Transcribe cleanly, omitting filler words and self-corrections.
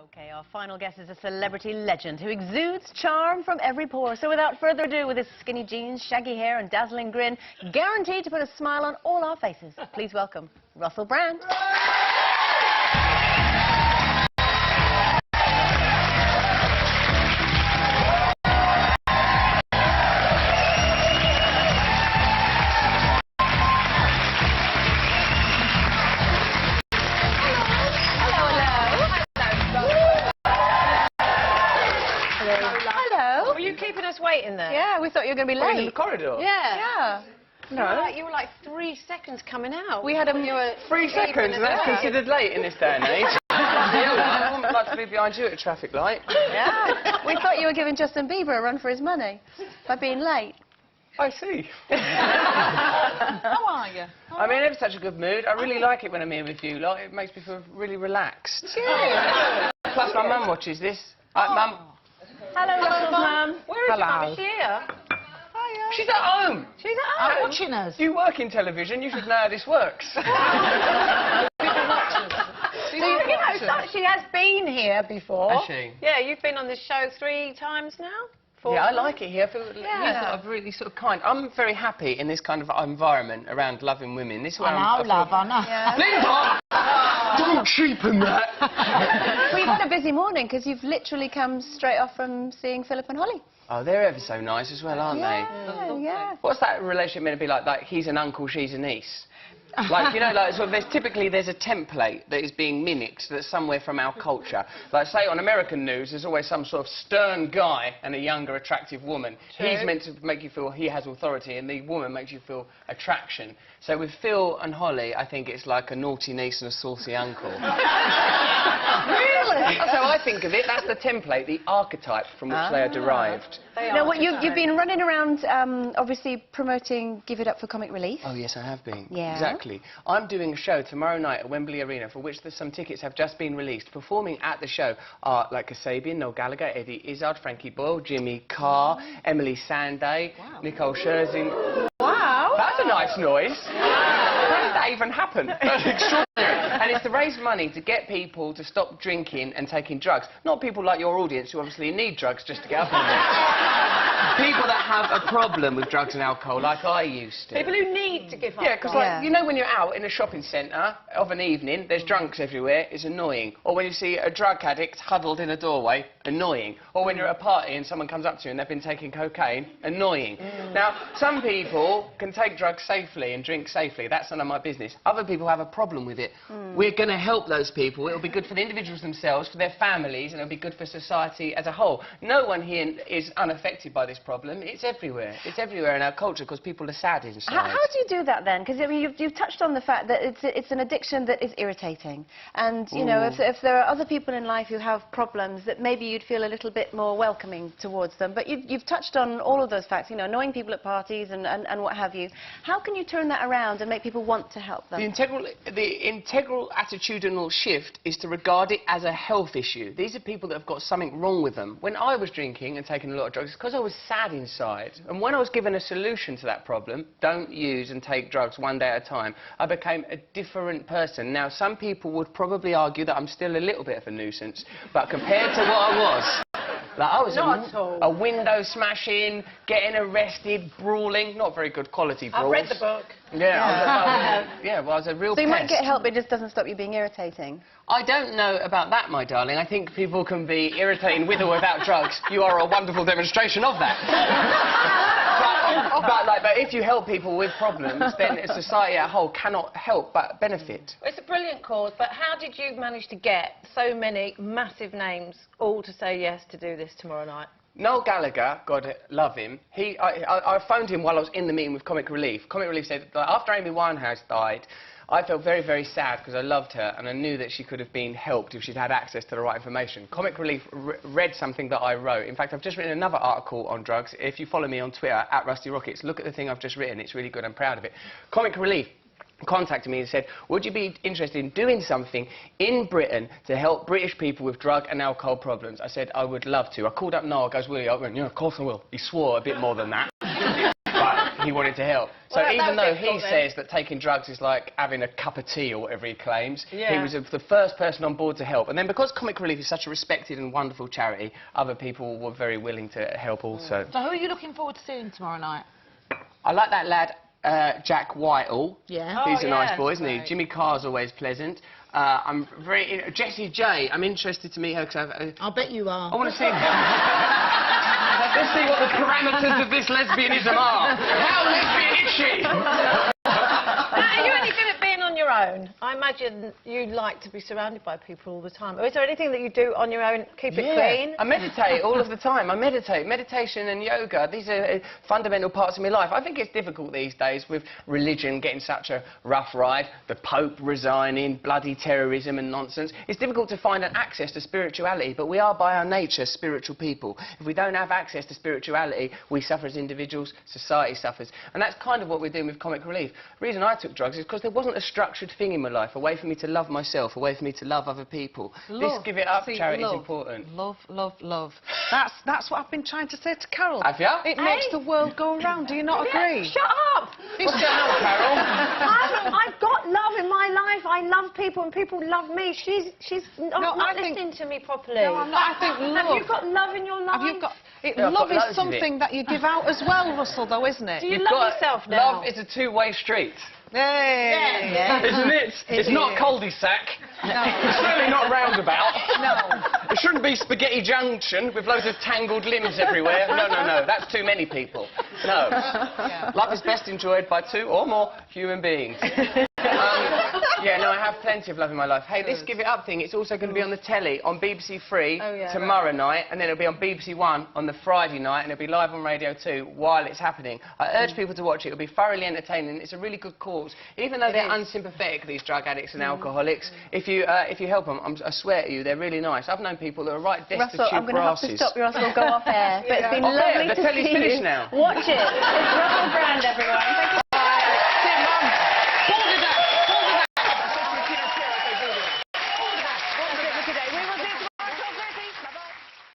Okay, our final guest is a celebrity legend who exudes charm from every pore. So without further ado, with his skinny jeans, shaggy hair and dazzling grin, guaranteed to put a smile on all our faces, please welcome Russell Brand. Were you keeping us waiting there? Yeah, we thought you were going to be late. In the corridor? Yeah. No. You were like 3 seconds coming out. We had a... 3 seconds, and that's considered late in this day and age. I wouldn't like to be behind you at a traffic light. Yeah. We thought you were giving Justin Bieber a run for his money by being late. I see. How are you? I'm in ever such a good mood. I really like it when I'm here with you. Like, it makes me feel really relaxed. Yeah. Plus, my mum watches this. Mum. Hello, Russell's mum. Where is your mum? Is she here? Hiya. She's at home. She's at home. Watching us. You work in television. You should know how this works. She has been here before. Has she? Yeah, you've been on this show 3 times now? 4 Yeah, I times? like it here. I feel Yeah. I'm really sort of kind. I'm very happy in this kind of environment around loving women. This is where I know, love, I know. Yeah. Linda! Don't cheapen that! Well, you've had a busy morning because you've literally come straight off from seeing Philip and Holly. Oh, they're ever so nice as well, aren't they? Yeah. What's that relationship meant to be like? Like, he's an uncle, she's a niece? Like, you know, like, so there's a template that is being mimicked that's somewhere from our culture. Like, say, on American news, there's always some sort of stern guy and a younger, attractive woman. True. He's meant to make you feel he has authority, and the woman makes you feel attraction. So with Phil and Holly, I think it's like a naughty niece and a saucy uncle. Really? That's how I think of it. That's the template, the archetype from which they are derived. Now, what you've been running around, obviously promoting Give It Up for Comic Relief. Oh, yes, I have been. Yeah. Exactly. I'm doing a show tomorrow night at Wembley Arena, for which some tickets have just been released. Performing at the show are, like, Kasabian, Noel Gallagher, Eddie Izzard, Frankie Boyle, Jimmy Carr, Emily Sandé, Nicole Scherzinger. Wow. That's a nice noise. How did that even happen? That's extraordinary. And it's to raise money to get people to stop drinking and taking drugs. Not people like your audience who obviously need drugs just to get up on it. People that have a problem with drugs and alcohol, like I used to. People who need to give up. Yeah, because, like, you know when you're out in a shopping centre of an evening, there's drunks everywhere, it's annoying. Or when you see a drug addict huddled in a doorway, annoying. Or when you're at a party and someone comes up to you and they've been taking cocaine, annoying. Now, some people can take drugs safely and drink safely. That's none of my business. Other people have a problem with it. We're going to help those people. It'll be good for the individuals themselves, for their families, and it'll be good for society as a whole. No one here is unaffected by this problem. It's everywhere. It's everywhere in our culture because people are sad inside. How do you do that then? Because I mean, you've touched on the fact that it's an addiction that is irritating, and you know, if there are other people in life who have problems, that maybe you'd feel a little bit more welcoming towards them. But you've touched on all of those facts. You know, annoying people at parties and what have you. How can you turn that around and make people want to help them? The integral attitudinal shift is to regard it as a health issue. These are people that have got something wrong with them. When I was drinking and taking a lot of drugs, it's because I was sad inside. And when I was given a solution to that problem, don't use and take drugs one day at a time, I became a different person. Now, some people would probably argue that I'm still a little bit of a nuisance, but compared to what I was, like, I was a window smashing, getting arrested, brawling, not very good quality brawls. I've read the book. Yeah, well, I was a real So you pest. might get help, but it just doesn't stop you being irritating. I don't know about that, my darling. I think people can be irritating with or without drugs. You are a wonderful demonstration of that. but if you help people with problems, then society as a whole cannot help but benefit. It's a brilliant cause, but how did you manage to get so many massive names all to say yes to do this tomorrow night? Noel Gallagher, God love him, I phoned him while I was in the meeting with Comic Relief. Comic Relief said, like, after Amy Winehouse died, I felt very, very sad because I loved her and I knew that she could have been helped if she'd had access to the right information. Comic Relief read something that I wrote. In fact, I've just written another article on drugs. If you follow me on Twitter, @RustyRockets, look at the thing I've just written. It's really good. I'm proud of it. Comic Relief contacted me and said, would you be interested in doing something in Britain to help British people with drug and alcohol problems? I said, I would love to. I called up Noel, goes, will you? I went, yeah, of course I will. He swore a bit more than that. he wanted to help. So Well, even though he difficult then. says that taking drugs is like having a cup of tea or whatever he claims, Yeah. he was the first person on board to help. And then because Comic Relief is such a respected and wonderful charity, other people were very willing to help also. So who are you looking forward to seeing tomorrow night? I like that lad, Jack Whitehall. Yeah. He's a Oh, nice yeah, boy, isn't he? great. Jimmy Carr's always pleasant. I'm very... Jessie J, I'm interested to meet her because I'll bet you are. I want to see... Let's see what the parameters of this lesbianism are. How lesbian is she? Now, are you any good at being on your own? I imagine you like to be surrounded by people all the time. Or is there anything that you do on your own, keep it clean? I meditate all of the time. I meditate. Meditation and yoga, these are fundamental parts of my life. I think it's difficult these days with religion getting such a rough ride, the Pope resigning, bloody terrorism and nonsense. It's difficult to find an access to spirituality, but we are by our nature spiritual people. If we don't have access to spirituality, we suffer as individuals, society suffers. And that's kind of what we're doing with Comic Relief. The reason I took drugs is because there wasn't a structured thing in my life, a way for me to love myself, a way for me to love other people. This Give It Up charity is important. Love, love, love. That's what I've been trying to say to Carol. Have you? It makes the world go round. Do you not agree? Shut up! What's going on, Carol? I've got love in my life. I love people and people love me. She's not I think- listening to me properly. No, I'm not. I think love. Have you got love in your life? Have you got... Yeah, I've love got loads is of something that you give out as well, Russell, though, isn't it? Do you love yourself now? Love is a two-way street. Hey. Isn't it? It's not cul-de-sac. It's certainly not roundabout. No. It shouldn't be Spaghetti Junction with loads of tangled limbs everywhere. No, no, no. That's too many people. No. Love is best enjoyed by two or more human beings. Yeah, no, I have plenty of love in my life. Hey, this Give It Up thing, it's also going to be on the telly on BBC Three tomorrow night, and then it'll be on BBC One on the Friday night, and it'll be live on Radio 2 while it's happening. I urge people to watch it. It'll be thoroughly entertaining. It's a really good cause. Even though they're unsympathetic, these drug addicts and alcoholics, if you help them, I swear to you, they're really nice. I've known people that are right destitute Russell, I'm going to have to brasses. stop you, or else we'll go off air. But it's been Off air? lovely The to telly's see finished you. now. Watch it. It's Russell Brand, everyone. Thank you.